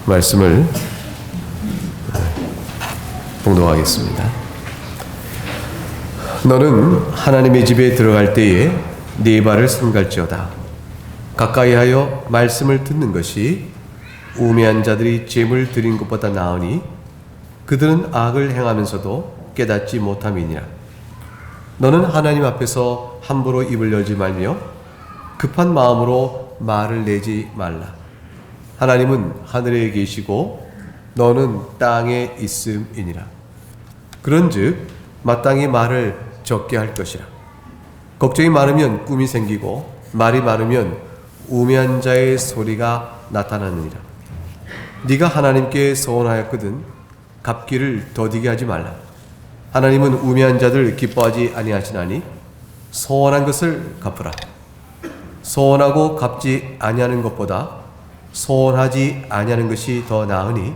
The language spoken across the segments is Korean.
말씀을 봉독하겠습니다. 너는 하나님의 집에 들어갈 때에 네 발을 삼갈지어다. 가까이하여 말씀을 듣는 것이 우매한 자들이 재물 드린 것보다 나으니 그들은 악을 행하면서도 깨닫지 못함이니라. 너는 하나님 앞에서 함부로 입을 열지 말며 급한 마음으로 말을 내지 말라. 하나님은 하늘에 계시고 너는 땅에 있음이니라. 그런즉 마땅히 말을 적게 할 것이라. 걱정이 많으면 꿈이 생기고 말이 많으면 우매한 자의 소리가 나타나느니라. 네가 하나님께 서원하였거든 갚기를 더디게 하지 말라. 하나님은 우매한 자들 기뻐하지 아니하시나니 서원한 것을 갚으라. 서원하고 갚지 아니하는 것보다 서원하지 아니하는 것이 더 나으니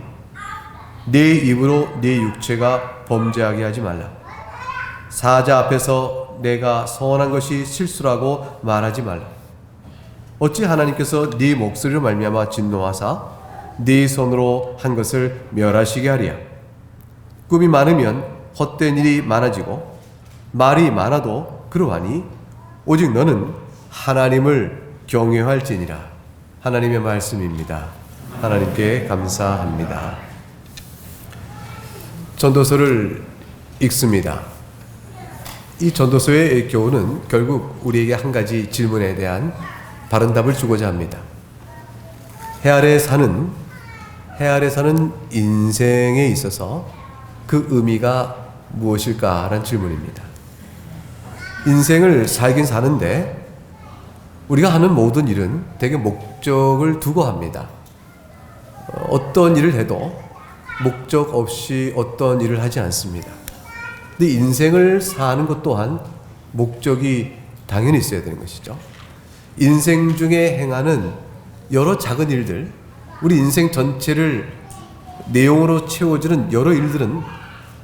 네 입으로 네 육체가 범죄하게 하지 말라. 사자 앞에서 내가 서원한 것이 실수라고 말하지 말라. 어찌 하나님께서 네 목소리로 말미암아 진노하사 네 손으로 한 것을 멸하시게 하리야. 꿈이 많으면 헛된 일이 많아지고 말이 많아도 그러하니 오직 너는 하나님을 경외할지니라. 하나님의 말씀입니다. 하나님께 감사합니다. 전도서를 읽습니다. 이 전도서의 교훈은 결국 우리에게 한 가지 질문에 대한 바른 답을 주고자 합니다. 해 아래 사는 인생에 있어서 그 의미가 무엇일까라는 질문입니다. 인생을 살긴 사는데 우리가 하는 모든 일은 되게 목적을 두고 합니다. 어떤 일을 해도 목적 없이 어떤 일을 하지 않습니다. 근데 인생을 사는 것 또한 목적이 당연히 있어야 되는 것이죠. 인생 중에 행하는 여러 작은 일들, 우리 인생 전체를 내용으로 채워주는 여러 일들은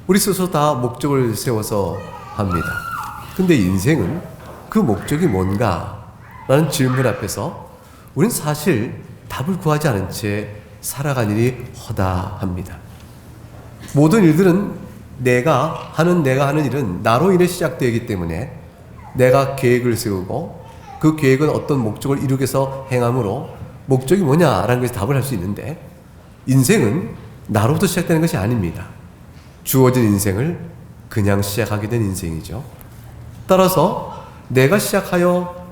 우리 스스로 다 목적을 세워서 합니다. 근데 인생은 그 목적이 뭔가? 라는 질문 앞에서 우리는 사실 답을 구하지 않은 채 살아간 일이 허다합니다. 모든 일들은 내가 하는 일은 나로 인해 시작되기 때문에 내가 계획을 세우고 그 계획은 어떤 목적을 이루기 위해서 행함으로 목적이 뭐냐라는 것에 답을 할 수 있는데 인생은 나로부터 시작되는 것이 아닙니다. 주어진 인생을 그냥 시작하게 된 인생이죠. 따라서 내가 시작하여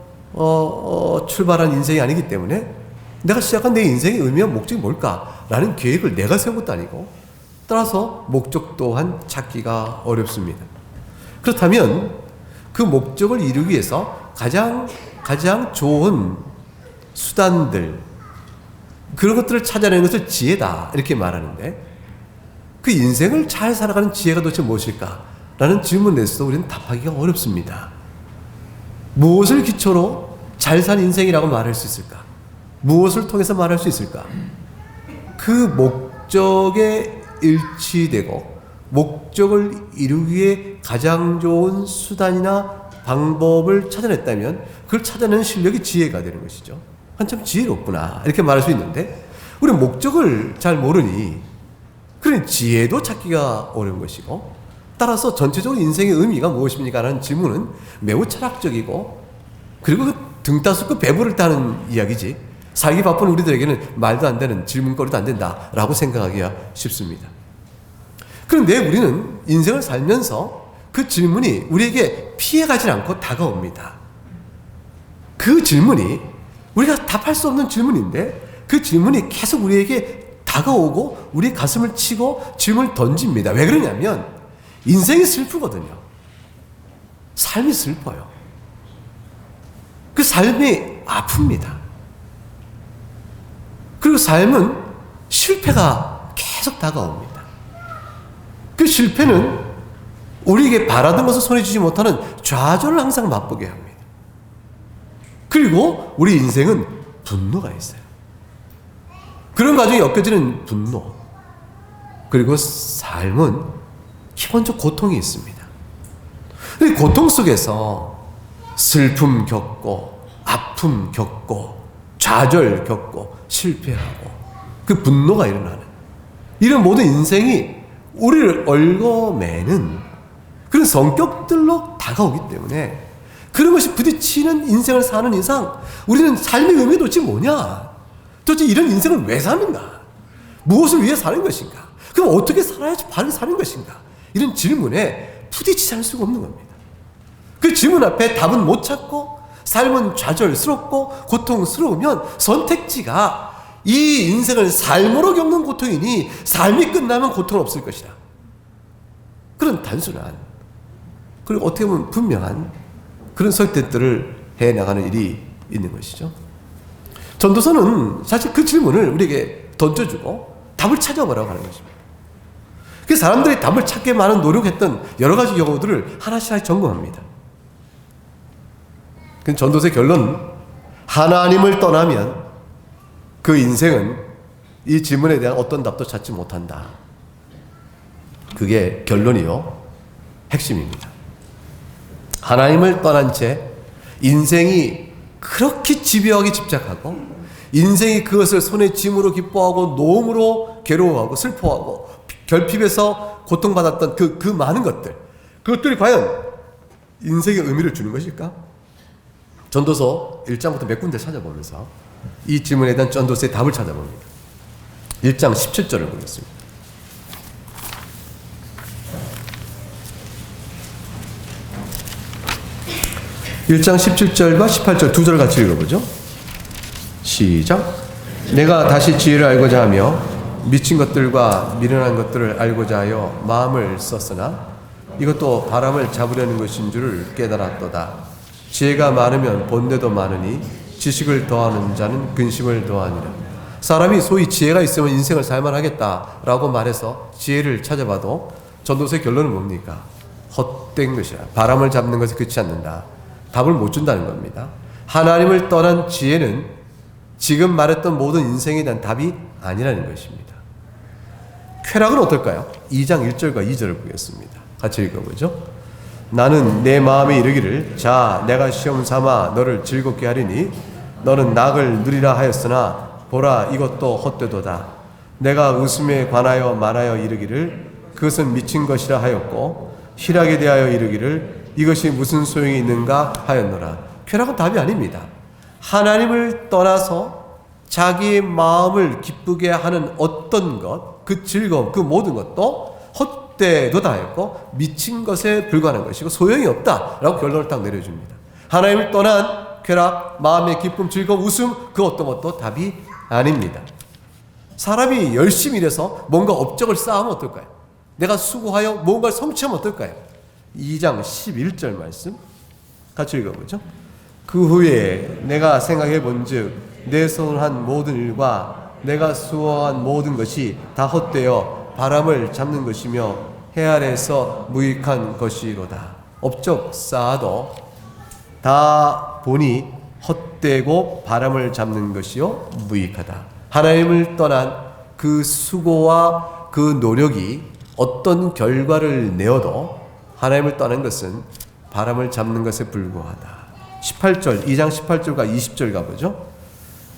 출발한 인생이 아니기 때문에 내가 시작한 내 인생의 의미와 목적이 뭘까라는 계획을 내가 세운 것도 아니고 따라서 목적 또한 찾기가 어렵습니다. 그렇다면 그 목적을 이루기 위해서 가장 좋은 수단들 그런 것들을 찾아내는 것을 지혜다 이렇게 말하는데 그 인생을 잘 살아가는 지혜가 도대체 무엇일까라는 질문에서 우리는 답하기가 어렵습니다. 무엇을 기초로 잘 산 인생이라고 말할 수 있을까? 무엇을 통해서 말할 수 있을까? 그 목적에 일치되고 목적을 이루기 위해 가장 좋은 수단이나 방법을 찾아냈다면 그걸 찾아내는 실력이 지혜가 되는 것이죠. 한참 지혜롭구나 이렇게 말할 수 있는데 우리는 목적을 잘 모르니 그런 지혜도 찾기가 어려운 것이고 따라서 전체적으로 인생의 의미가 무엇입니까? 라는 질문은 매우 철학적이고 그리고 등 따숩고 배부를 따는 이야기지 살기 바쁜 우리들에게는 말도 안 되는 질문거리도 안 된다라고 생각하기가 쉽습니다. 그런데 우리는 인생을 살면서 그 질문이 우리에게 피해가지 않고 다가옵니다. 그 질문이 우리가 답할 수 없는 질문인데 그 질문이 계속 우리에게 다가오고 우리 가슴을 치고 질문을 던집니다. 왜 그러냐면 인생이 슬프거든요. 삶이 슬퍼요. 그 삶이 아픕니다. 그리고 삶은 실패가 계속 다가옵니다. 그 실패는 우리에게 바라던 것을 손에 쥐지 못하는 좌절을 항상 맛보게 합니다. 그리고 우리 인생은 분노가 있어요. 그런 과정에 엮여지는 분노. 그리고 삶은 기본적 고통이 있습니다. 이 고통 속에서 슬픔 겪고 아픔 겪고 좌절 겪고 실패하고 그 분노가 일어나는 이런 모든 인생이 우리를 얽어매는 그런 성격들로 다가오기 때문에 그런 것이 부딪히는 인생을 사는 이상 우리는 삶의 의미가 도대체 뭐냐? 도대체 이런 인생을 왜 사는가? 무엇을 위해 사는 것인가? 그럼 어떻게 살아야지 바르게 사는 것인가? 이런 질문에 부딪히지 않을 수가 없는 겁니다. 그 질문 앞에 답은 못 찾고 삶은 좌절스럽고 고통스러우면 선택지가 이 인생을 삶으로 겪는 고통이니 삶이 끝나면 고통은 없을 것이다. 그런 단순한 그리고 어떻게 보면 분명한 그런 선택들을 해나가는 일이 있는 것이죠. 전도서는 사실 그 질문을 우리에게 던져주고 답을 찾아보라고 하는 것입니다. 그 사람들이 답을 찾게 많은 노력했던 여러 가지 경우들을 하나씩 점검합니다. 그 전도서의 결론은 하나님을 떠나면 그 인생은 이 질문에 대한 어떤 답도 찾지 못한다. 그게 결론이요 핵심입니다. 하나님을 떠난 채 인생이 그렇게 집요하게 집착하고 인생이 그것을 손에 짐으로 기뻐하고 노움으로 괴로워하고 슬퍼하고 결핍에서 고통받았던 그 많은 것들, 그것들이 과연 인생의 의미를 주는 것일까? 전도서 1장부터 몇 군데 찾아보면서 이 질문에 대한 전도서의 답을 찾아봅니다. 1장 17절을 보겠습니다. 1장 17절과 18절 두 절 같이 읽어보죠. 시작. 내가 다시 지혜를 알고자 하며 미친 것들과 미련한 것들을 알고자 하여 마음을 썼으나 이것도 바람을 잡으려는 것인 줄을 깨달았도다. 지혜가 많으면 본뇌도 많으니 지식을 더하는 자는 근심을 더하니라. 사람이 소위 지혜가 있으면 인생을 살만하겠다라고 말해서 지혜를 찾아봐도 전도서의 결론은 뭡니까? 헛된 것이야. 바람을 잡는 것에 그치 않는다. 답을 못 준다는 겁니다. 하나님을 떠난 지혜는 지금 말했던 모든 인생에 대한 답이 아니라는 것입니다. 쾌락은 어떨까요? 2장 1절과 2절을 보겠습니다. 같이 읽어보죠. 나는 내 마음에 이르기를 자 내가 시험 삼아 너를 즐겁게 하리니 너는 낙을 누리라 하였으나 보라 이것도 헛되도다. 내가 웃음에 관하여 말하여 이르기를 그것은 미친 것이라 하였고 희락에 대하여 이르기를 이것이 무슨 소용이 있는가 하였노라. 쾌락은 답이 아닙니다. 하나님을 떠나서 자기의 마음을 기쁘게 하는 어떤 것, 그 즐거움, 그 모든 것도 헛되도다 했고 미친 것에 불과한 것이고 소용이 없다라고 결론을 딱 내려줍니다. 하나님을 떠난 쾌락, 마음의 기쁨, 즐거움, 웃음 그 어떤 것도 답이 아닙니다. 사람이 열심히 일해서 뭔가 업적을 쌓으면 어떨까요? 내가 수고하여 뭔가를 성취하면 어떨까요? 2장 11절 말씀 같이 읽어보죠. 그 후에 내가 생각해 본즉 내 손을 한 모든 일과 내가 수고한 모든 것이 다 헛되어 바람을 잡는 것이며 해 아래에서 무익한 것이로다. 업적 쌓아도 다 보니 헛되고 바람을 잡는 것이요 무익하다. 하나님을 떠난 그 수고와 그 노력이 어떤 결과를 내어도 하나님을 떠난 것은 바람을 잡는 것에 불과하다. 18절, 2장 18절과 20절 가보죠.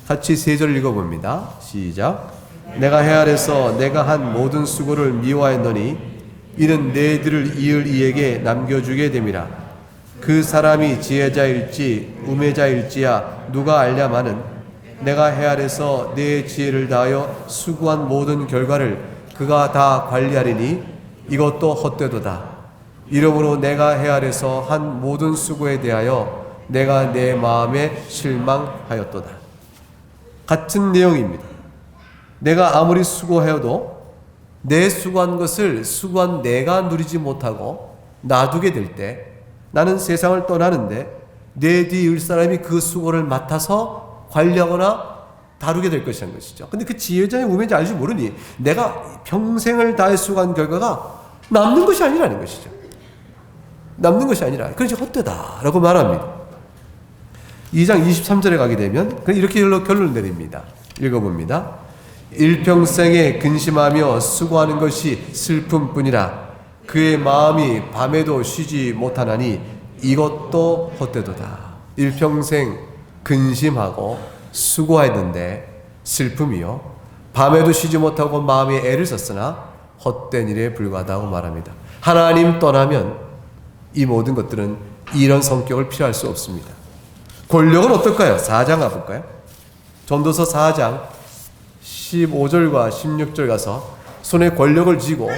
같이 세 절 읽어봅니다. 시작. 내가 해 아래서 내가 한 모든 수고를 미워하였노니 이는 너희들을 이을 이에게 남겨주게 됨이라. 그 사람이 지혜자일지 우매자일지야 누가 알랴마는 내가 해 아래서 내 지혜를 다하여 수고한 모든 결과를 그가 다 관리하리니 이것도 헛되도다. 이러므로 내가 해 아래서 한 모든 수고에 대하여 내가 내 마음에 실망하였도다. 같은 내용입니다. 내가 아무리 수고해도 내 수고한 것을 수고한 내가 누리지 못하고 놔두게 될 때 나는 세상을 떠나는데 내 뒤에 을 사람이 그 수고를 맡아서 관리하거나 다루게 될 것이라는 것이죠. 근데 그 지혜자의 우매인지 알지 모르니 내가 평생을 다해 수고한 결과가 남는 것이 아니라는 것이죠. 남는 것이 아니라 그러지 헛되다라고 말합니다. 2장 23절에 가게 되면 이렇게 결론을 내립니다. 읽어봅니다. 일평생에 근심하며 수고하는 것이 슬픔뿐이라 그의 마음이 밤에도 쉬지 못하나니 이것도 헛되도다. 일평생 근심하고 수고했는데 슬픔이요 밤에도 쉬지 못하고 마음에 애를 썼으나 헛된 일에 불과하다고 말합니다. 하나님 떠나면 이 모든 것들은 이런 성격을 필요할 수 없습니다. 권력은 어떨까요? 4장 가볼까요? 전도서 4장 15절과 16절 가서 손에 권력을 쥐고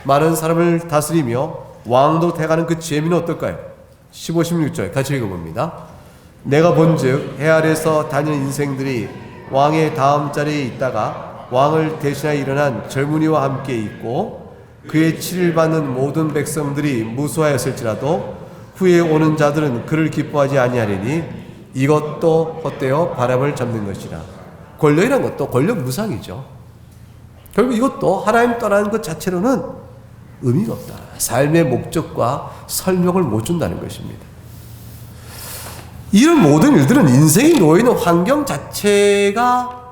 많은 사람을 다스리며 왕도 돼가는 그 재미는 어떨까요? 15, 16절 같이 읽어봅니다. 내가 본즉 해 아래서 다니는 인생들이 왕의 다음 자리에 있다가 왕을 대신하여 일어난 젊은이와 함께 있고 그의 치를 받는 모든 백성들이 무수하였을지라도 후에 오는 자들은 그를 기뻐하지 아니하리니 이것도 헛되어 바람을 잡는 것이라. 권력이란 것도 권력 무상이죠. 결국 이것도 하나님 떠나는 것 자체로는 의미가 없다. 삶의 목적과 설명을 못 준다는 것입니다. 이런 모든 일들은 인생이 놓여있는 환경 자체가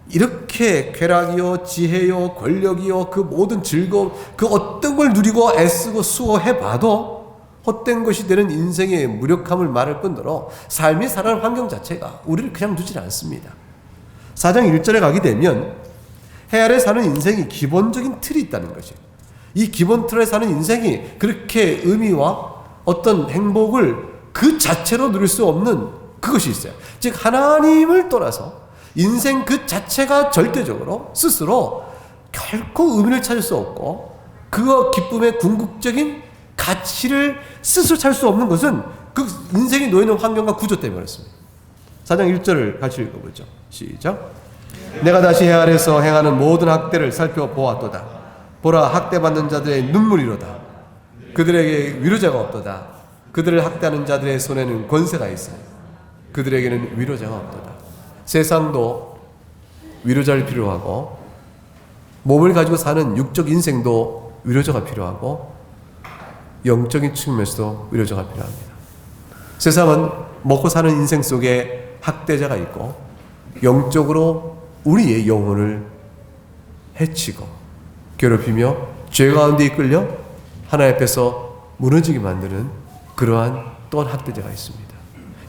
이렇게 쾌락이요, 지혜요, 권력이요, 그 모든 즐거움, 그 어떤 걸 누리고 애쓰고 수고해봐도 헛된 것이 되는 인생의 무력함을 말할 뿐더러 삶이 살아가는 환경 자체가 우리를 그냥 두질 않습니다. 4장 1절에 가게 되면 해 아래 사는 인생이 기본적인 틀이 있다는 것이에요. 이 기본 틀에 사는 인생이 그렇게 의미와 어떤 행복을 그 자체로 누릴 수 없는 그것이 있어요. 즉 하나님을 떠나서 인생 그 자체가 절대적으로 스스로 결코 의미를 찾을 수 없고 그 기쁨의 궁극적인 가치를 스스로 찾을 수 없는 것은 그 인생이 놓이는 환경과 구조 때문에 그렇습니다. 4장 1절을 같이 읽어보죠. 시작. 내가 다시 해 아래서 행하는 모든 학대를 살펴보았도다. 보라, 학대받는 자들의 눈물이로다. 그들에게 위로자가 없도다. 그들을 학대하는 자들의 손에는 권세가 있으니 그들에게는 위로자가 없도다. 세상도 위로자를 필요하고 몸을 가지고 사는 육적 인생도 위로자가 필요하고 영적인 측면에서도 위로자가 필요합니다. 세상은 먹고 사는 인생 속에 학대자가 있고 영적으로 우리의 영혼을 해치고 괴롭히며 죄 가운데 이끌려 하나님 앞에서 무너지게 만드는 그러한 또한 학대자가 있습니다.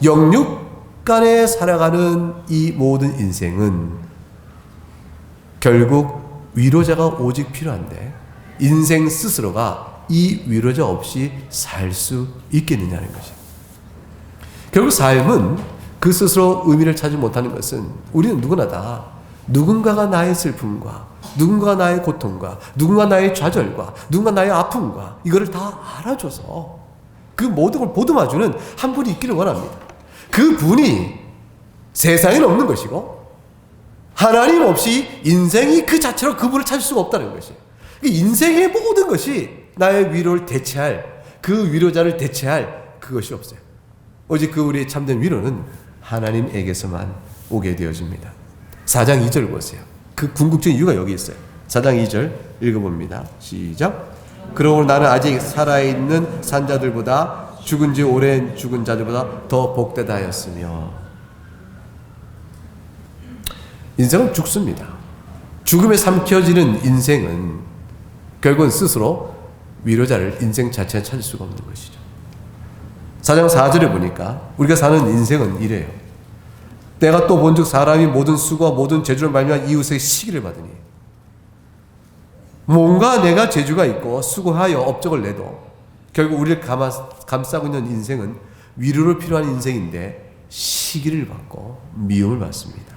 영육 간에 살아가는 이 모든 인생은 결국 위로자가 오직 필요한데 인생 스스로가 이 위로자 없이 살 수 있겠느냐는 것입니다. 결국 삶은 그 스스로 의미를 찾지 못하는 것은 우리는 누구나 다 누군가가 나의 슬픔과 누군가 나의 고통과 누군가 나의 좌절과 누군가 나의 아픔과 이거를 다 알아줘서 그 모든 걸 보듬어주는 한 분이 있기를 원합니다. 그 분이 세상에는 없는 것이고 하나님 없이 인생이 그 자체로 그분을 찾을 수가 없다는 것이에요. 인생의 모든 것이 나의 위로를 대체할 그 위로자를 대체할 그것이 없어요. 오직 그 우리의 참된 위로는 하나님에게서만 오게 되어집니다. 4장 2절 보세요. 그 궁극적인 이유가 여기 있어요. 4장 2절 읽어봅니다. 시작. 그러므로 나는 아직 살아있는 산자들보다 죽은 지 오랜 죽은 자들보다 더 복되다 하였으며. 인생은 죽습니다. 죽음에 삼켜지는 인생은 결국은 스스로 위로자를 인생 자체에 찾을 수가 없는 것이죠. 4장 4절에 보니까 우리가 사는 인생은 이래요. 내가 또 본즉 사람이 모든 수고와 모든 재주를 말미암아 이웃의 시기를 받으니. 뭔가 내가 재주가 있고 수고하여 업적을 내도 결국 우리를 감싸고 있는 인생은 위로를 필요한 인생인데 시기를 받고 미움을 받습니다.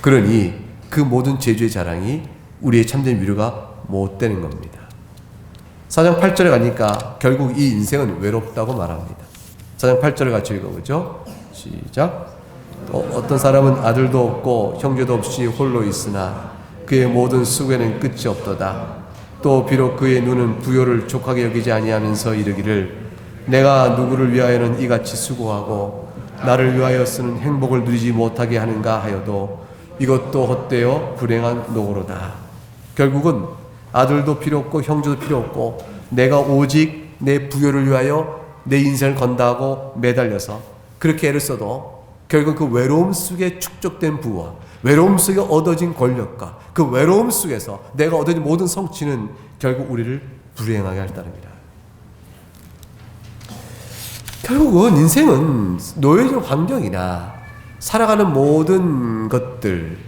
그러니 그 모든 재주의 자랑이 우리의 참된 위로가 못 되는 겁니다. 4장 8절에 가니까 결국 이 인생은 외롭다고 말합니다. 4장 8절을 같이 읽어보죠. 시작. 어떤 사람은 아들도 없고 형제도 없이 홀로 있으나 그의 모든 수고에는 끝이 없도다. 또 비록 그의 눈은 부요를 족하게 여기지 아니하면서 이르기를 내가 누구를 위하여는 이같이 수고하고 나를 위하여 쓰는 행복을 누리지 못하게 하는가 하여도 이것도 헛되어 불행한 노고로다. 결국은 아들도 필요 없고 형제도 필요 없고 내가 오직 내 부요를 위하여 내 인생을 건다고 매달려서 그렇게 애를 써도 결국 그 외로움 속에 축적된 부와 외로움 속에 얻어진 권력과 그 외로움 속에서 내가 얻어진 모든 성취는 결국 우리를 불행하게 할 따름이다. 결국은 인생은 놓여진 환경이나 살아가는 모든 것들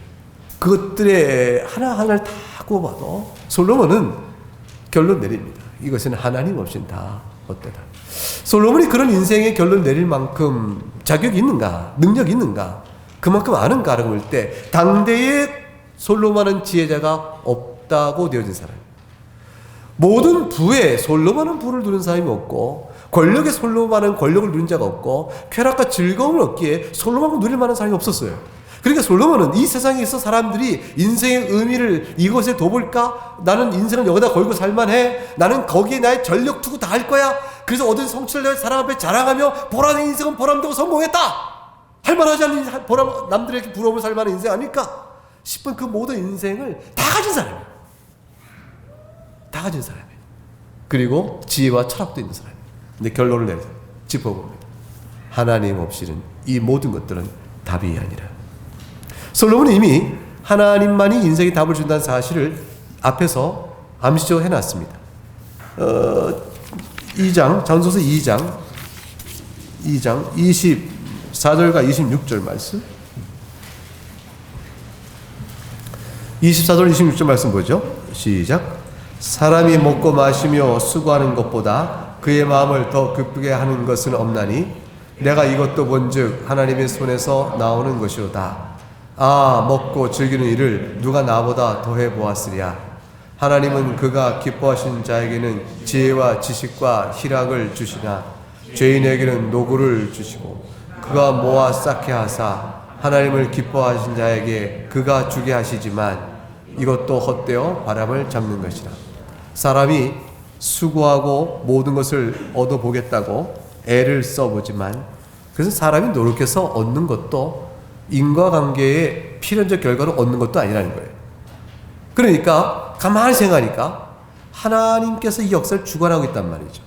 그것들의 하나하나를 다 꼽아도 솔로몬은 결론 내립니다. 이것은 하나님 없이는 다 헛되다. 솔로몬이 그런 인생의 결론 내릴 만큼 자격이 있는가, 능력이 있는가, 그만큼 아는가라고 볼 때 당대에 솔로몬은 지혜자가 없다고 되어진 사람. 모든 부에 솔로몬은 부를 누린 사람이 없고, 권력에 솔로몬은 권력을 누린 자가 없고, 쾌락과 즐거움을 얻기에 솔로몬을 누릴 만한 사람이 없었어요. 그러니까 솔로몬은 이 세상에서 사람들이 인생의 의미를 이것에 둬볼까? 나는 인생을 여기다 걸고 살만해. 나는 거기에 나의 전력 투구 다 할 거야. 그래서 얻은 성취를 내 사람 앞에 자랑하며 보라 내 인생은 보람되고 성공했다. 할만하지 않는 보람, 남들에게 부러움을 살 만한 인생 아닐까 싶은 그 모든 인생을 다 가진 사람이에요. 다 가진 사람이에요. 그리고 지혜와 철학도 있는 사람이에요. 근데 결론을 내서 짚어봅니다. 하나님 없이는 이 모든 것들은 답이 아니라. 솔로몬은 이미 하나님만이 인생의 답을 준다는 사실을 앞에서 암시적으로 해놨습니다. 2장, 전소서 2장 24절과 26절 말씀. 24절 26절 말씀 보죠. 시작. 사람이 먹고 마시며 수고하는 것보다 그의 마음을 더 기쁘게 하는 것은 없나니 내가 이것도 본즉 하나님의 손에서 나오는 것이로다. 아, 먹고 즐기는 일을 누가 나보다 더해 보았으랴. 하나님은 그가 기뻐하신 자에게는 지혜와 지식과 희락을 주시나 죄인에게는 노고를 주시고 그가 모아 쌓게 하사 하나님을 기뻐하신 자에게 그가 주게 하시지만 이것도 헛되어 바람을 잡는 것이라. 사람이 수고하고 모든 것을 얻어보겠다고 애를 써보지만 그래서 사람이 노력해서 얻는 것도 인과관계의 필연적 결과를 얻는 것도 아니라는 거예요. 그러니까 가만히 생각하니까 하나님께서 이 역사를 주관하고 있단 말이죠.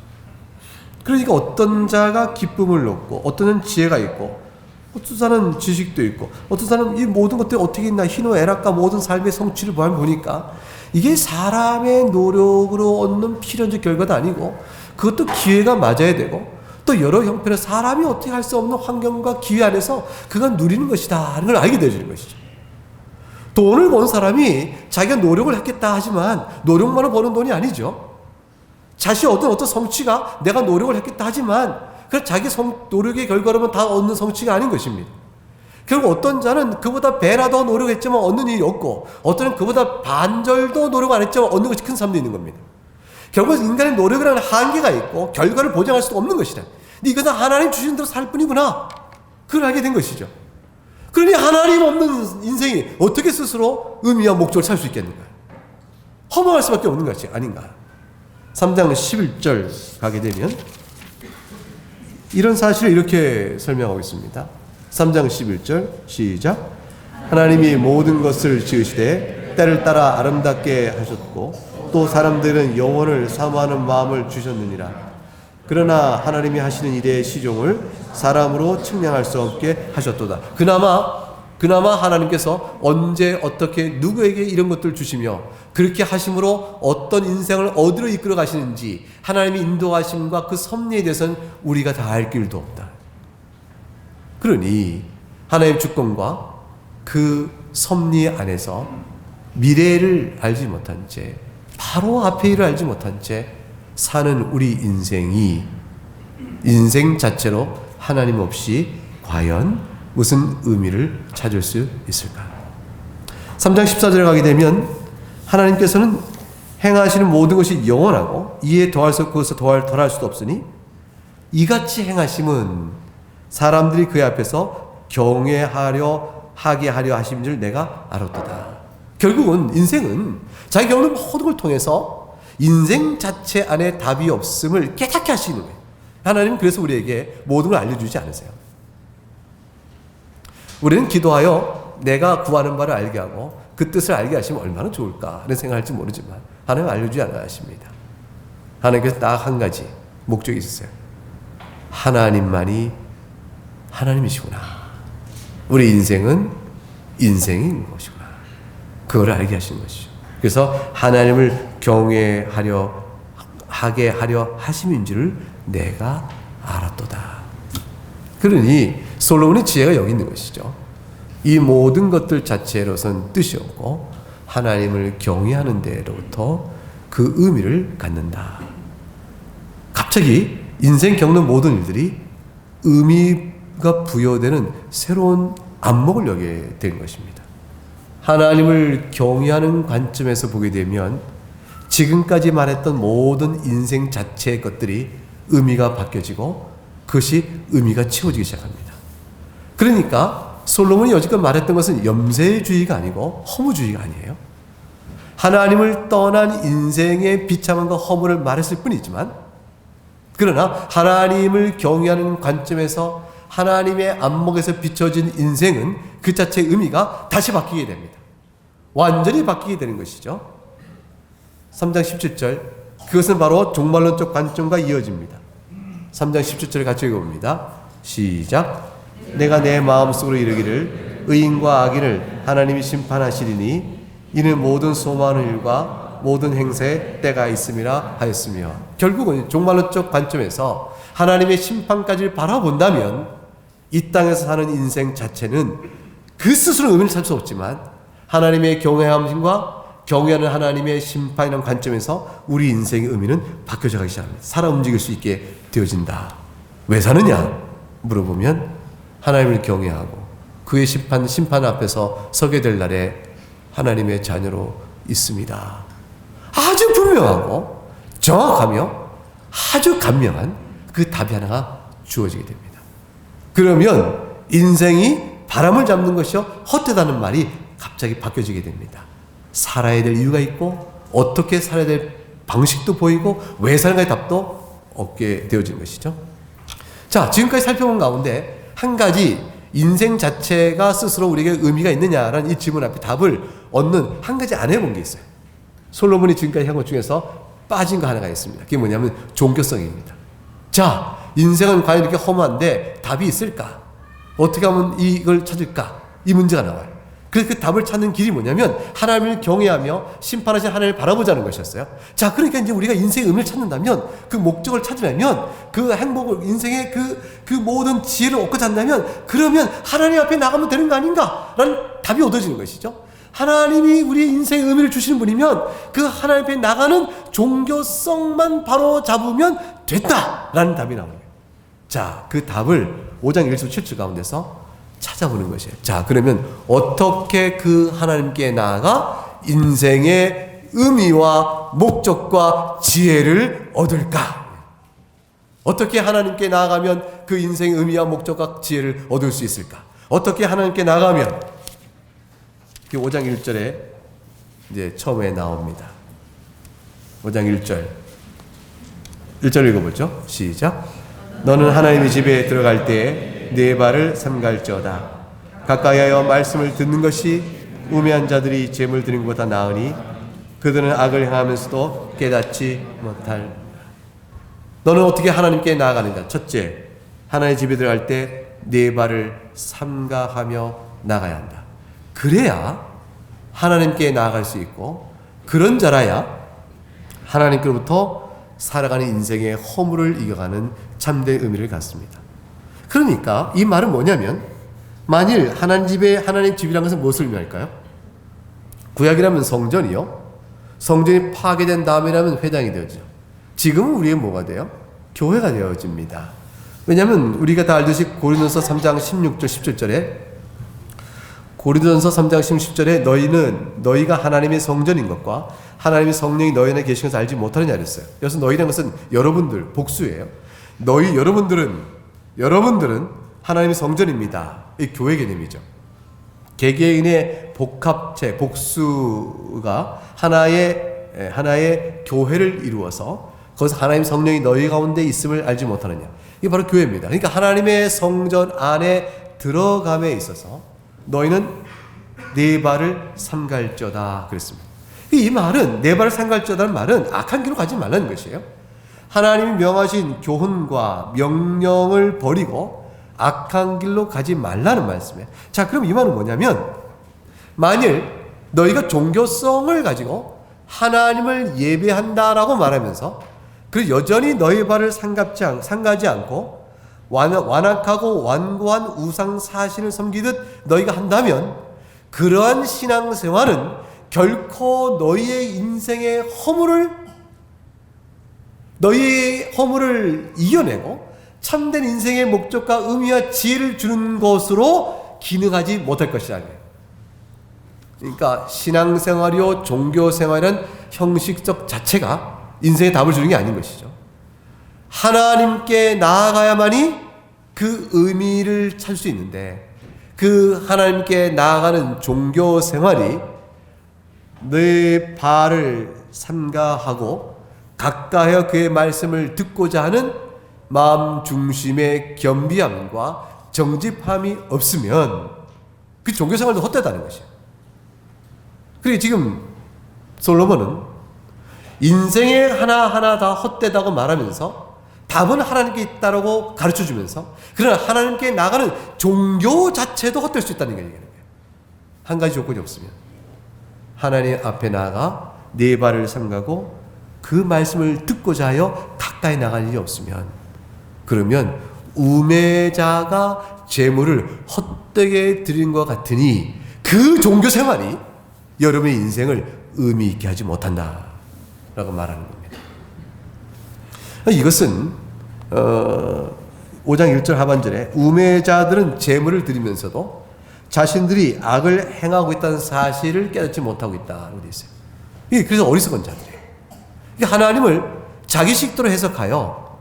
그러니까 어떤 자가 기쁨을 얻고 어떤 자는 지혜가 있고 어떤 사람은 지식도 있고 어떤 사람은 이 모든 것들이 어떻게 있나 희노애락과 모든 삶의 성취를 보니까 이게 사람의 노력으로 얻는 필연적 결과도 아니고 그것도 기회가 맞아야 되고 또 여러 형편의 사람이 어떻게 할 수 없는 환경과 기회 안에서 그가 누리는 것이다 하는 걸 알게 되어지는 것이죠. 돈을 번 사람이 자기가 노력을 했겠다 하지만 노력만으로 버는 돈이 아니죠. 자신이 어떤 성취가 내가 노력을 했겠다 하지만 그 자기 노력의 결과로만 다 얻는 성취가 아닌 것입니다. 결국 어떤 자는 그보다 배나 더 노력했지만 얻는 일이 없고 어떤 그보다 반절도 노력 안 했지만 얻는 것이 큰 삶도 있는 겁니다. 결국 인간의 노력을 하는 한계가 있고 결과를 보장할 수도 없는 것이다. 근데 이것은 하나님 주신 대로 살 뿐이구나. 그걸 알게 된 것이죠. 그러니 하나님 없는 인생이 어떻게 스스로 의미와 목적을 찾을 수 있겠는가? 허망할 수밖에 없는 것이 아닌가? 3장 11절 가게 되면 이런 사실을 이렇게 설명하고 있습니다. 3장 11절 시작. 하나님이 모든 것을 지으시되 때를 따라 아름답게 하셨고 또 사람들은 영원을 사모하는 마음을 주셨느니라. 그러나 하나님이 하시는 일의 시종을 사람으로 측량할 수 없게 하셨도다. 그나마 하나님께서 언제 어떻게 누구에게 이런 것들을 주시며 그렇게 하심으로 어떤 인생을 어디로 이끌어 가시는지 하나님의 인도하심과 그 섭리에 대해서는 우리가 다 알 길도 없다. 그러니 하나님의 주권과 그 섭리 안에서 미래를 알지 못한 채 바로 앞의 일을 알지 못한 채 사는 우리 인생이 인생 자체로 하나님 없이 과연 무슨 의미를 찾을 수 있을까? 3장 14절에 가게 되면 하나님께서는 행하시는 모든 것이 영원하고 이에 더할 수 없고 그것을 덜할 수도 없으니 이같이 행하심은 사람들이 그의 앞에서 경외하려 하게 하려 하신 줄 내가 알았도다. 결국은 인생은 자기 겪는 모든 걸 통해서 인생 자체 안에 답이 없음을 깨닫게 하시는 거예요. 하나님은 그래서 우리에게 모든 걸 알려주지 않으세요. 우리는 기도하여 내가 구하는 바를 알게 하고 그 뜻을 알게 하시면 얼마나 좋을까 하는 생각할지 모르지만 하나님은 알려주지 않아 하십니다. 하나님께서 딱 한 가지 목적이 있으세요. 하나님만이 하나님이시구나. 우리 인생은 인생인 것이구나. 그걸 알게 하시는 것이죠. 그래서 하나님을 경외하려 하게 하려 하심인 줄을 내가 알았도다. 그러니 솔로몬의 지혜가 여기 있는 것이죠. 이 모든 것들 자체로선 뜻이 없고 하나님을 경외하는 데로부터 그 의미를 갖는다. 갑자기 인생 겪는 모든 일들이 의미가 부여되는 새로운 안목을 여기게 된 것입니다. 하나님을 경외하는 관점에서 보게 되면 지금까지 말했던 모든 인생 자체의 것들이 의미가 바뀌어지고 그것이 의미가 채워지기 시작합니다. 그러니까 솔로몬이 여지껏 말했던 것은 염세주의가 아니고 허무주의가 아니에요. 하나님을 떠난 인생의 비참함과 허무를 말했을 뿐이지만, 그러나 하나님을 경외하는 관점에서 하나님의 안목에서 비춰진 인생은 그 자체의 의미가 다시 바뀌게 됩니다. 완전히 바뀌게 되는 것이죠. 3장 17절, 그것은 바로 종말론적 관점과 이어집니다. 3장 17절을 같이 읽어봅니다. 시작. 내가 내 마음속으로 이르기를 의인과 악인을 하나님이 심판하시리니 이는 모든 소망하는 일과 모든 행세에 때가 있음이라 하였으며, 결국은 종말론적 관점에서 하나님의 심판까지 바라본다면 이 땅에서 사는 인생 자체는 그 스스로 의미를 찾을 수 없지만 하나님의 경외함과 경외하는 하나님의 심판이라는 관점에서 우리 인생의 의미는 바뀌어져 가기 시작합니다. 살아 움직일 수 있게 되어진다. 왜 사느냐 물어보면 하나님을 경외하고 그의 심판 앞에서 서게 될 날에 하나님의 자녀로 있습니다. 아주 분명하고 정확하며 아주 간명한 그 답이 하나가 주어지게 됩니다. 그러면 인생이 바람을 잡는 것이요 헛되다는 말이 갑자기 바뀌어지게 됩니다. 살아야 될 이유가 있고 어떻게 살아야 될 방식도 보이고 왜 사는가의 답도 얻게 되어지는 것이죠. 자, 지금까지 살펴본 가운데 한 가지 인생 자체가 스스로 우리에게 의미가 있느냐라는 이 질문 앞에 답을 얻는 한 가지 안 해본 게 있어요. 솔로몬이 지금까지 한 것 중에서 빠진 거 하나가 있습니다. 그게 뭐냐면 종교성입니다. 자, 인생은 과연 이렇게 허무한데 답이 있을까? 어떻게 하면 이걸 찾을까? 이 문제가 나와요. 그래서 그 답을 찾는 길이 뭐냐면 하나님을 경외하며 심판하신 하나님을 바라보자는 것이었어요. 자, 그러니까 이제 우리가 인생의 의미를 찾는다면, 그 목적을 찾으려면, 그 행복을, 인생의 그 모든 지혜를 얻고자 한다면, 그러면 하나님 앞에 나가면 되는 거 아닌가? 라는 답이 얻어지는 것이죠. 하나님이 우리의 인생의 의미를 주시는 분이면 그 하나님 앞에 나가는 종교성만 바로 잡으면 됐다! 라는 답이 나오는 거예요. 자, 그 답을 5장 1절 7절 가운데서 찾아보는 것이에요. 자, 그러면 어떻게 그 하나님께 나아가 인생의 의미와 목적과 지혜를 얻을까? 어떻게 하나님께 나아가면 그 인생의 의미와 목적과 지혜를 얻을 수 있을까? 어떻게 하나님께 나아가면 5장 1절에 이제 처음에 나옵니다. 5장 1절 1절 읽어보죠. 시작. 너는 하나님의 집에 들어갈 때에 네 발을 삼갈지어다. 가까이하여 말씀을 듣는 것이 우매한 자들이 재물 드리는 것보다 나으니 그들은 악을 행하면서도 깨닫지 못할. 너는 어떻게 하나님께 나아가는가? 첫째, 하나님의 집에 들어갈 때 네 발을 삼가하며 나가야 한다. 그래야 하나님께 나아갈 수 있고, 그런 자라야 하나님께로부터 살아가는 인생의 허물을 이겨가는 참된 의미를 갖습니다. 그러니까 이 말은 뭐냐면, 만일 하나님 집이라는 것은 무엇을 의미할까요? 구약이라면 성전이요, 성전이 파괴된 다음이라면 회당이 되어지죠. 지금은 우리의 뭐가 돼요? 교회가 되어집니다. 왜냐하면 우리가 다 알듯이 고린도전서 3장 16절 17절에 고린도전서 3장 10절에 너희가 하나님의 성전인 것과 하나님의 성령이 너희 안에 계신 것을 알지 못하느냐 그랬어요. 그래서 너희라는 것은 여러분들, 복수예요. 여러분들은 하나님의 성전입니다. 이 교회 개념이죠. 개개인의 복합체, 복수가 하나의 교회를 이루어서 거기서 하나님의 성령이 너희 가운데 있음을 알지 못하느냐. 이게 바로 교회입니다. 그러니까 하나님의 성전 안에 들어감에 있어서 너희는 네 발을 삼갈지어다 그랬습니다. 이 말은, 네 발을 삼갈지어다는 말은 악한 길로 가지 말라는 것이에요. 하나님이 명하신 교훈과 명령을 버리고 악한 길로 가지 말라는 말씀이에요. 자, 그럼 이 말은 뭐냐면, 만일 너희가 종교성을 가지고 하나님을 예배한다라고 말하면서 그 여전히 너희 발을 삼가지 않고 완악하고 완고한 우상 사신을 섬기듯 너희가 한다면 그러한 신앙생활은 결코 너희의 인생의 너희의 허물을 이겨내고 참된 인생의 목적과 의미와 지혜를 주는 것으로 기능하지 못할 것이라는 거예요. 그러니까 신앙생활이요 종교생활은 형식적 자체가 인생의 답을 주는 게 아닌 것이죠. 하나님께 나아가야만이 그 의미를 찾을 수 있는데, 그 하나님께 나아가는 종교생활이 내 발을 삼가하고 가까이어 그의 말씀을 듣고자 하는 마음 중심의 겸비함과 정직함이 없으면 그 종교생활도 헛되다는 것이에요. 그리고 지금 솔로몬은 인생의 하나하나 다 헛되다고 말하면서 답은 하나님께 있다고 가르쳐주면서, 그러나 하나님께 나가는 종교 자체도 헛될 수 있다는 얘기하는 거예요. 한 가지 조건이 없으면, 하나님 앞에 나아가 네 발을 삼가고 그 말씀을 듣고자 하여 가까이 나갈 일이 없으면, 그러면 우매자가 재물을 헛되게 드린 것 같으니 그 종교 생활이 여러분의 인생을 의미 있게 하지 못한다 라고 말하는 겁니다. 이것은 5장 1절 하반절에 우매자들은 재물을 드리면서도 자신들이 악을 행하고 있다는 사실을 깨닫지 못하고 있다고 되어 있어요. 그래서 어리석은 자들이에요. 하나님을 자기 식대로 해석하여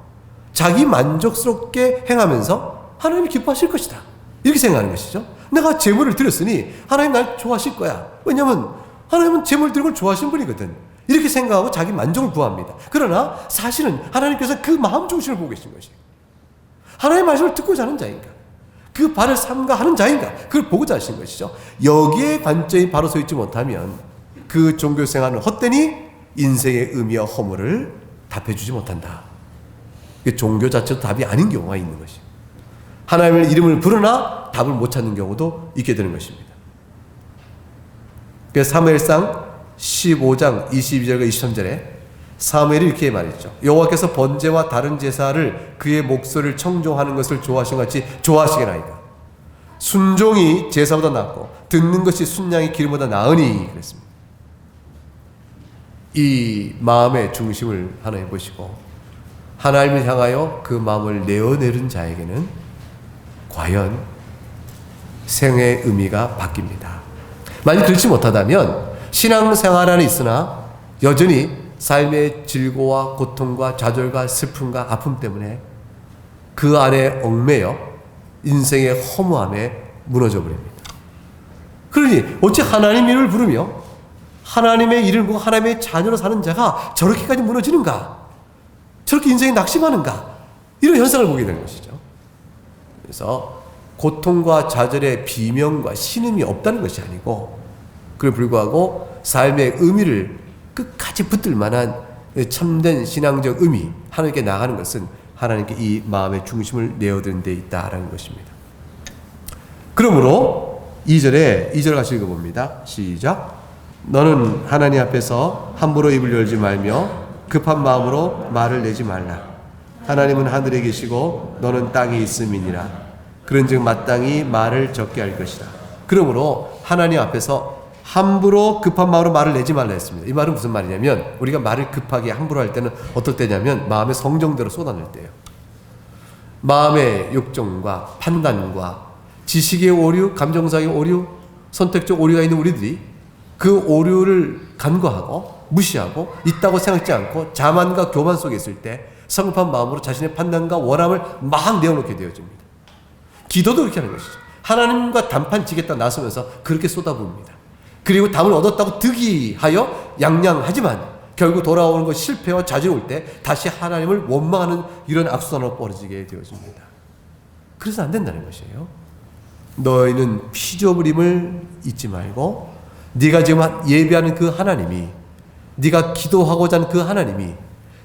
자기 만족스럽게 행하면서 하나님이 기뻐하실 것이다 이렇게 생각하는 것이죠. 내가 재물을 드렸으니 하나님 날 좋아하실 거야. 왜냐하면 하나님은 재물 드리는 걸 좋아하시는 분이거든. 이렇게 생각하고 자기 만족을 구합니다. 그러나 사실은 하나님께서 그 마음 중심을 보고 계신 것이에요. 하나님의 말씀을 듣고자 하는 자인가, 그 발을 삼가하는 자인가, 그걸 보고자 하신 것이죠. 여기에 관점이 바로 서 있지 못하면 그 종교생활은 헛되니 인생의 의미와 허물을 답해주지 못한다. 종교 자체도 답이 아닌 경우가 있는 것이에요. 하나님의 이름을 부르나 답을 못 찾는 경우도 있게 되는 것입니다. 그래서 사무엘상 15장 22절과 23절에 사무엘이 이렇게 말했죠. 여호와께서 번제와 다른 제사를 그의 목소리를 청종하는 것을 좋아하신 것 같이 좋아하시게나이다. 순종이 제사보다 낫고 듣는 것이 순양의 기름보다 나으니 그랬습니다. 이 마음의 중심을 하나님 보시고 하나님을 향하여 그 마음을 내어내는 자에게는 과연 생의 의미가 바뀝니다. 만약 그렇지 못하다면 신앙생활 안에 있으나 여전히 삶의 질고와 고통과 좌절과 슬픔과 아픔 때문에 그 안에 얽매여 인생의 허무함에 무너져 버립니다. 그러니 어찌 하나님 이름을 부르며 하나님의 이름을 보고 하나님의 자녀로 사는 자가 저렇게까지 무너지는가, 저렇게 인생이 낙심하는가, 이런 현상을 보게 되는 것이죠. 그래서 고통과 좌절의 비명과 신음이 없다는 것이 아니고, 그에 불구하고 삶의 의미를 끝까지 붙들 만한 참된 신앙적 의미, 하나님께 나가는 것은 하나님께 이 마음의 중심을 내어드는 데 있다라는 것입니다. 그러므로 2절 같이 읽어봅니다. 시작. 너는 하나님 앞에서 함부로 입을 열지 말며 급한 마음으로 말을 내지 말라. 하나님은 하늘에 계시고 너는 땅에 있음이니라. 그런즉 마땅히 말을 적게 할 것이다. 그러므로 하나님 앞에서 함부로 급한 마음으로 말을 내지 말라 했습니다. 이 말은 무슨 말이냐면, 우리가 말을 급하게 함부로 할 때는 어떨 때냐면 마음의 성정대로 쏟아낼 때예요. 마음의 욕정과 판단과 지식의 오류, 감정상의 오류, 선택적 오류가 있는 우리들이 그 오류를 간과하고 무시하고 있다고 생각지 않고 자만과 교만 속에 있을 때 성급한 마음으로 자신의 판단과 원함을 막 내어놓게 되어집니다. 기도도 그렇게 하는 것이죠. 하나님과 단판지겠다 나서면서 그렇게 쏟아부읍니다. 그리고 답을 얻었다고 득이하여 양양하지만 결국 돌아오는 것 실패와 좌절이 올 때 다시 하나님을 원망하는 이런 악순환으로 벌어지게 되어집니다. 그래서 안 된다는 것이에요. 너희는 피조물임을 잊지 말고, 네가 지금 예배하는 그 하나님이, 네가 기도하고자 하는 그 하나님이,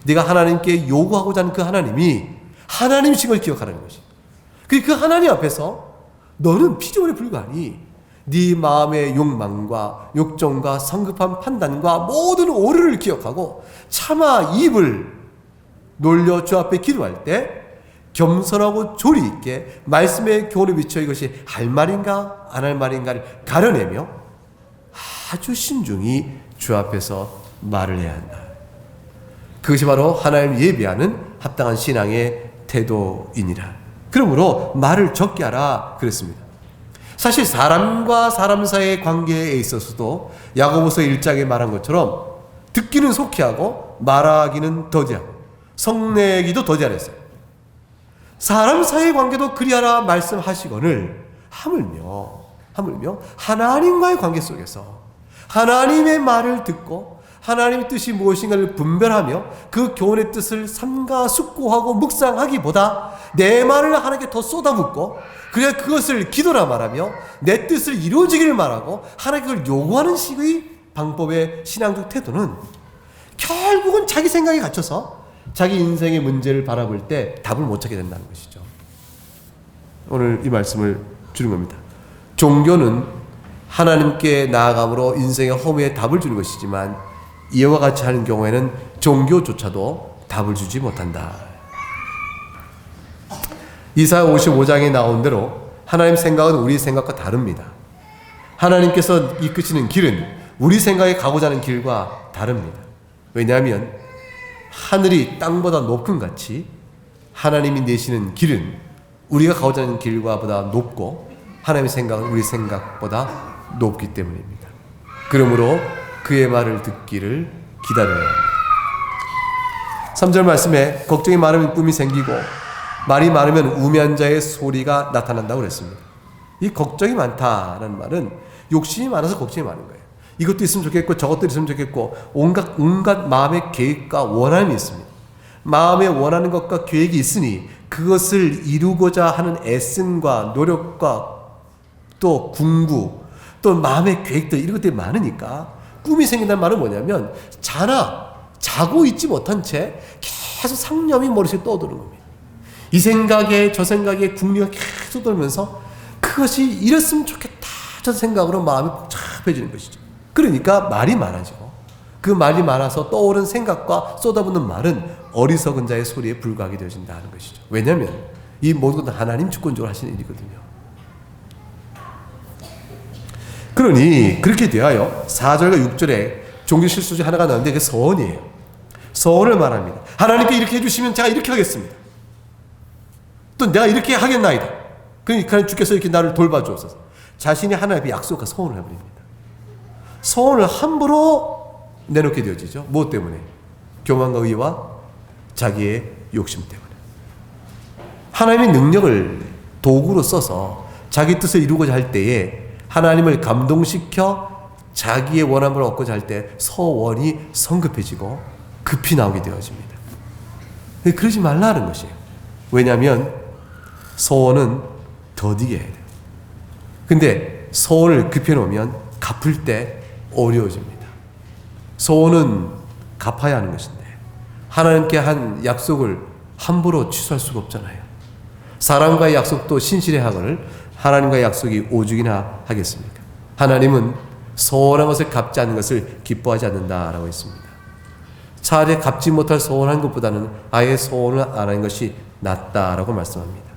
네가 하나님께 요구하고자 하는 그 하나님이 하나님이신 걸 기억하라는 것이. 그 하나님 앞에서 너는 피조물에 불과하니 네 마음의 욕망과 욕정과 성급한 판단과 모든 오류를 기억하고 차마 입을 놀려 주 앞에 기도할 때 겸손하고 조리 있게 말씀의 교훈을 비춰 이것이 할 말인가 안 할 말인가를 가려내며 아주 신중히 주 앞에서 말을 해야 한다. 그것이 바로 하나님 예배하는 합당한 신앙의 태도이니라. 그러므로 말을 적게 하라 그랬습니다. 사실 사람과 사람 사이의 관계에 있어서도 야고보서 1장에 말한 것처럼 듣기는 속히 하고 말하기는 더디하고 성내기도 더디하랬어요. 사람 사이의 관계도 그리하라 말씀하시거늘 하물며 하나님과의 관계 속에서 하나님의 말을 듣고 하나님의 뜻이 무엇인가를 분별하며 그 교훈의 뜻을 삼가 숙고하고 묵상하기보다 내 말을 하나님께 더 쏟아붓고 그래야 그것을 기도라 말하며 내 뜻을 이루어지기를 말하고 하나님께 그걸 요구하는 식의 방법의 신앙적 태도는 결국은 자기 생각에 갇혀서 자기 인생의 문제를 바라볼 때 답을 못 찾게 된다는 것이죠. 오늘 이 말씀을 주는 겁니다. 종교는 하나님께 나아감으로 인생의 허무에 답을 주는 것이지만 이와 같이 하는 경우에는 종교조차도 답을 주지 못한다. 이사야 55장에 나온 대로 하나님 생각은 우리 생각과 다릅니다. 하나님께서 이끄시는 길은 우리 생각에 가고자 하는 길과 다릅니다. 왜냐하면 하늘이 땅보다 높은 같이 하나님이 내시는 길은 우리가 가고자 하는 길과 보다 높고 하나님의 생각은 우리 생각보다 높기 때문입니다. 그러므로 그의 말을 듣기를 기다려야 합니다. 3절 말씀에 걱정이 많으면 꿈이 생기고 말이 많으면 우매한 자의 소리가 나타난다고 그랬습니다. 이 걱정이 많다라는 말은 욕심이 많아서 걱정이 많은 거예요. 이것도 있으면 좋겠고 저것도 있으면 좋겠고 온갖 마음의 계획과 원함이 있습니다. 마음에 원하는 것과 계획이 있으니 그것을 이루고자 하는 애씀과 노력과 또 궁구 또 마음의 계획들 이런 것들이 많으니까 꿈이 생긴다는 말은 뭐냐면 자고 있지 못한 채 계속 상념이 머릿속에 떠도는 겁니다. 이 생각에 저 생각에 궁리가 계속 돌면서 그것이 이랬으면 좋겠다 저 생각으로 마음이 복잡해지는 것이죠. 그러니까 말이 많아지고 그 말이 많아서 떠오른 생각과 쏟아붓는 말은 어리석은 자의 소리에 불과하게 되어진다는 것이죠. 왜냐하면 이 모든 것은 하나님 주권적으로 하시는 일이거든요. 그러니 그렇게 되하여 4절과 6절에 종교 실수 중 하나가 나오는데 그게 서원이에요. 서원을 말합니다. 하나님께 이렇게 해주시면 제가 이렇게 하겠습니다. 또 내가 이렇게 하겠나이다. 그러니까 주께서 이렇게 나를 돌봐주옵소서. 자신이 하나님께 약속과 서원을 해버립니다. 서원을 함부로 내놓게 되어지죠. 무엇 때문에? 교만과 의와 자기의 욕심 때문에. 하나님의 능력을 도구로 써서 자기 뜻을 이루고자 할 때에 하나님을 감동시켜 자기의 원함을 얻고자 할 때 서원이 성급해지고 급히 나오게 되어집니다. 그러지 말라는 것이에요. 왜냐하면 서원은 더디게 해야 돼요. 근데 서원을 급해 놓으면 갚을 때 어려워집니다. 서원은 갚아야 하는 것인데 하나님께 한 약속을 함부로 취소할 수가 없잖아요. 사람과의 약속도 신실해 하거늘 하나님과의 약속이 오죽이나 하겠습니까? 하나님은 서원한 것을 갚지 않는 것을 기뻐하지 않는다라고 했습니다. 차라리 갚지 못할 서원한 것보다는 아예 서원을 안 하는 것이 낫다라고 말씀합니다.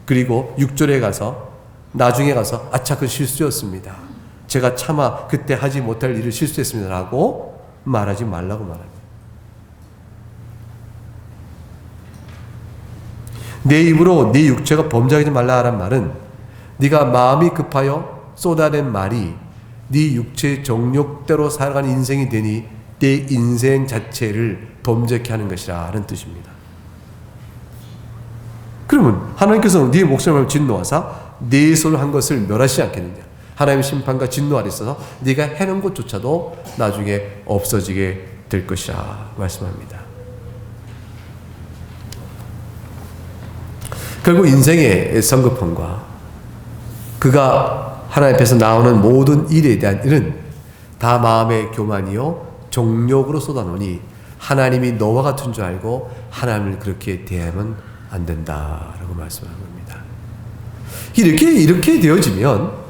그리고 6절에 가서 나중에 가서 아차 그 실수였습니다. 제가 차마 그때 하지 못할 일을 실수했습니다 라고 말하지 말라고 말합니다. 내 입으로 네 육체가 범죄하지 말라라는 말은 네가 마음이 급하여 쏟아낸 말이 네 육체의 정욕대로 살아가는 인생이 되니 내 인생 자체를 범죄케 하는 것이라는 뜻입니다. 그러면 하나님께서는 네 목숨을 진노하사 네 손을 한 것을 멸하시지 않겠느냐. 하나님의 심판과 진노 아래 있어서 네가 해놓은 것조차도 나중에 없어지게 될 것이라 말씀합니다. 결국 인생의 성급함과 그가 하나님 앞에서 나오는 모든 일에 대한 일은 다 마음의 교만이요 정욕으로 쏟아놓으니 하나님이 너와 같은 줄 알고 하나님을 그렇게 대하면 안 된다라고 말씀하는 겁니다. 이렇게 되어지면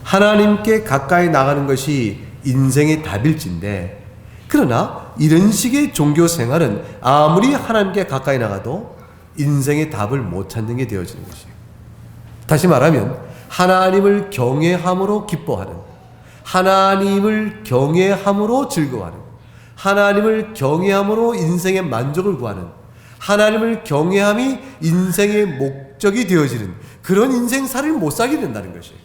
하나님께 가까이 나가는 것이 인생의 답일진데, 그러나 이런 식의 종교 생활은 아무리 하나님께 가까이 나가도 인생의 답을 못 찾는 게 되어지는 것이에요. 다시 말하면 하나님을 경외함으로 기뻐하는, 하나님을 경외함으로 즐거워하는, 하나님을 경외함으로 인생의 만족을 구하는, 하나님을 경외함이 인생의 목적이 되어지는 그런 인생살을 못 살게 된다는 것이에요.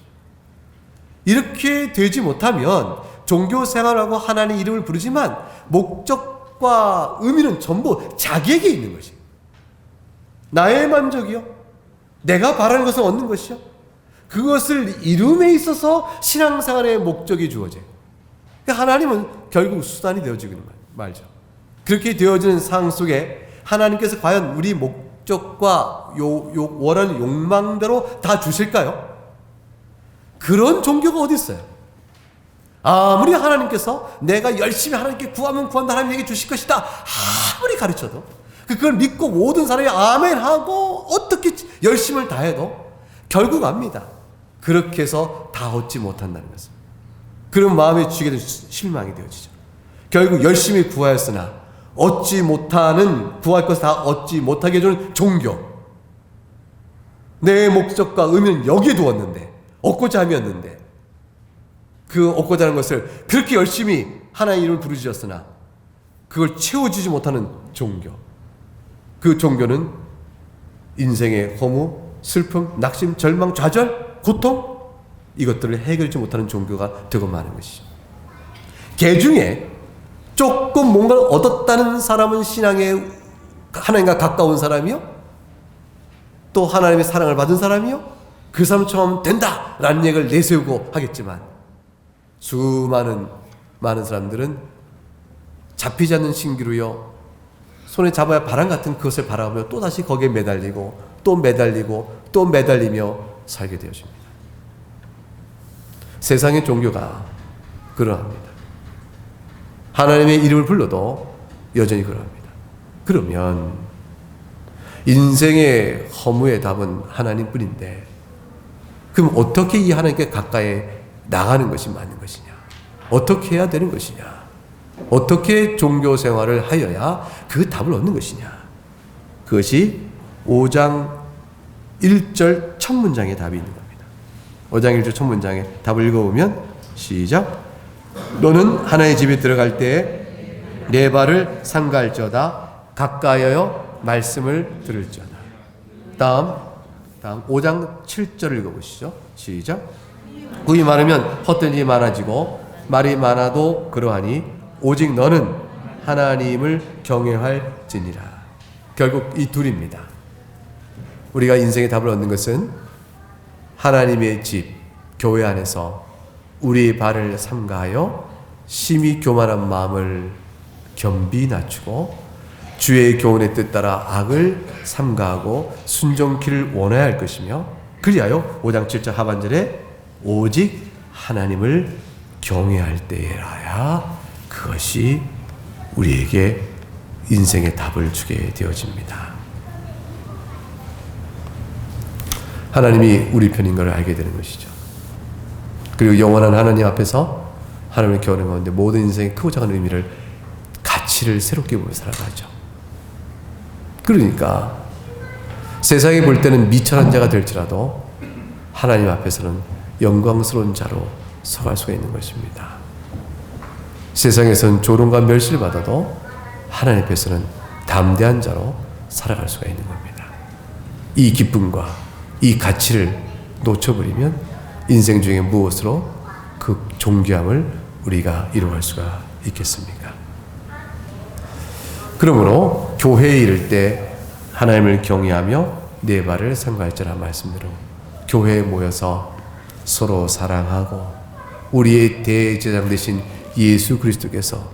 이렇게 되지 못하면 종교 생활하고 하나님 이름을 부르지만 목적과 의미는 전부 자기에게 있는 것이에요. 나의 만족이요, 내가 바라는 것을 얻는 것이요, 그것을 이룸에 있어서 신앙생활의 목적이 주어져요. 하나님은 결국 수단이 되어지는 말죠. 그렇게 되어지는 상황 속에 하나님께서 과연 우리 목적과 원하는 욕망대로 다 주실까요? 그런 종교가 어디 있어요? 아무리 하나님께서 내가 열심히 하나님께 구하면 구한다, 하나님에게 주실 것이다 아무리 가르쳐도, 그걸 믿고 모든 사람이 아멘 하고 어떻게 열심을 다해도 결국 압니다. 그렇게 해서 다 얻지 못한다는 것을. 그런 마음에 주게 되면 실망이 되어지죠. 결국 열심히 구하였으나 얻지 못하는, 구할 것을 다 얻지 못하게 해주는 종교. 내 목적과 의미는 여기에 두었는데, 얻고자 함이었는데, 그 얻고자 하는 것을 그렇게 열심히 하나의 이름을 부르짖었으나 그걸 채워주지 못하는 종교. 그 종교는 인생의 허무, 슬픔, 낙심, 절망, 좌절, 고통, 이것들을 해결하지 못하는 종교가 되고 마는 것이죠. 개 중에 조금 뭔가를 얻었다는 사람은 신앙에 하나님과 가까운 사람이요, 또 하나님의 사랑을 받은 사람이요, 그 사람처럼 된다라는 얘기를 내세우고 하겠지만, 많은 사람들은 잡히지 않는 신기루요, 손에 잡아야 바람 같은 그것을 바라보며 또다시 거기에 매달리고 또 매달리고 또 매달리며 살게 되어집니다. 세상의 종교가 그러합니다. 하나님의 이름을 불러도 여전히 그러합니다. 그러면 인생의 허무의 답은 하나님뿐인데, 그럼 어떻게 이 하나님께 가까이 나가는 것이 맞는 것이냐? 어떻게 해야 되는 것이냐? 어떻게 종교 생활을 하여야 그 답을 얻는 것이냐? 그것이 5장 1절 첫 문장의 답이 있는 겁니다. 5장 1절 첫 문장의 답을 읽어보면, 시작. 너는 하나의 집에 들어갈 때에 내 발을 삼갈지어다, 가까이하여 말씀을 들을지어다. 다음 5장 7절을 읽어보시죠. 시작. 구이 많으면 헛된 일이 많아지고 말이 많아도 그러하니 오직 너는 하나님을 경외할지니라. 결국 이 둘입니다. 우리가 인생의 답을 얻는 것은 하나님의 집, 교회 안에서 우리의 발을 삼가하여 심히 교만한 마음을 겸비 낮추고 주의 교훈의 뜻 따라 악을 삼가하고 순종키를 원해야 할 것이며, 그리하여 5장 7절 하반절에 오직 하나님을 경외할 때라야 그것이 우리에게 인생의 답을 주게 되어집니다. 하나님이 우리 편인 것을 알게 되는 것이죠. 그리고 영원한 하나님 앞에서 하나님을 경외하는 가운데 모든 인생의 크고 작은 의미를, 가치를 새롭게 보며 살아가죠. 그러니까 세상에 볼 때는 미천한 자가 될지라도 하나님 앞에서는 영광스러운 자로 서갈 수가 있는 것입니다. 세상에서는 조롱과 멸시를 받아도 하나님 앞에서는 담대한 자로 살아갈 수가 있는 겁니다. 이 기쁨과 이 가치를 놓쳐버리면 인생 중에 무엇으로 그 존귀함을 우리가 이루어갈 수가 있겠습니까? 그러므로 교회에 이를 때 하나님을 경외하며 네 발을 삼갈지라 말씀대로 교회에 모여서 서로 사랑하고 우리의 대제사장 되신 예수 그리스도께서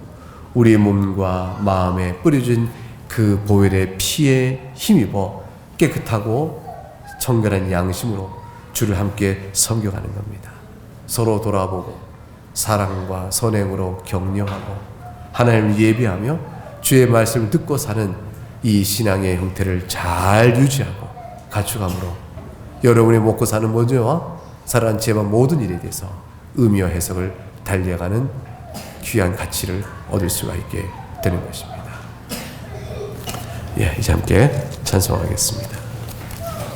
우리의 몸과 마음에 뿌려진 그 보혈의 피에 힘입어 깨끗하고 청결한 양심으로 주를 함께 섬겨가는 겁니다. 서로 돌아보고 사랑과 선행으로 격려하고 하나님을 예배하며 주의 말씀을 듣고 사는 이 신앙의 형태를 잘 유지하고 갖추감으로 여러분이 먹고 사는 문제와 살아가는 제반 모든 일에 대해서 의미와 해석을 달려가는 귀한 가치를 얻을 수가 있게 되는 것입니다. 예, 이제 함께 찬송하겠습니다.